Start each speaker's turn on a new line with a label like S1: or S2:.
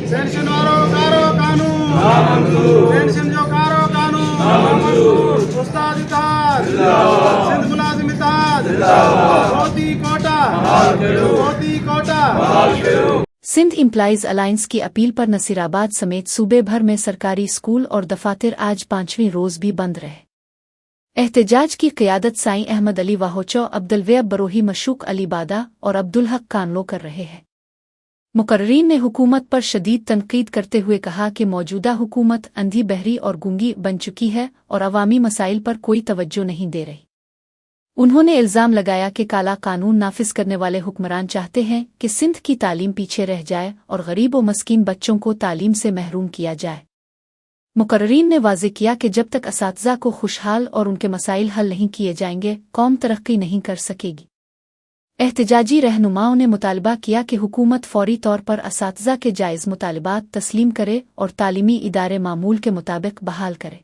S1: Pension वारो कारो कानून पेंशन जो कारो कानून उस्ताद इत्तेहाद सिंध मुलाजिम इत्तेहाद धोती कोटा
S2: सिंध इम्प्लाइज अलायंस की अपील पर नसीराबाद समेत सूबे भर में सरकारी स्कूल और दफातर आज 5वीं रोज भी बंद रहे। एहतजाज की क़ियादत साईं अहमद अली वाहोचो, अब्दुलवैब बरोही, मशूक अली बादा और अब्दुल हक कानलो कर रहे हैं। मुकर्रीन ने हुकूमत पर शदीद तनकीद करते हुए कहा कि मौजूदा हुकूमत अंधी, बहरी और गूंगी बन चुकी है और अवामी मसाइल पर कोई तवज्जो नहीं दे रही। उन्होंने इल्ज़ाम लगाया कि काला कानून नाफिज करने वाले हुक्मरान चाहते हैं कि सिंध की तालीम पीछे रह जाए और गरीब व मस्कीन बच्चों को तालीम से महरूम किया जाए। मुकर्रीन ने वाज़ेह किया कि जब तक असातिज़ा को खुशहाल और उनके मसाइल हल नहीं किए जाएंगे, कौम तरक्की नहीं कर सकेगी। एहतजाजी रहनुमाओं ने मुतालबा किया कि हुकूमत फौरी तौर पर असातिज़ा के जायज़ मुतालबात तस्लीम करे और तालीमी इदारे मामूल के मुताबिक बहाल करे।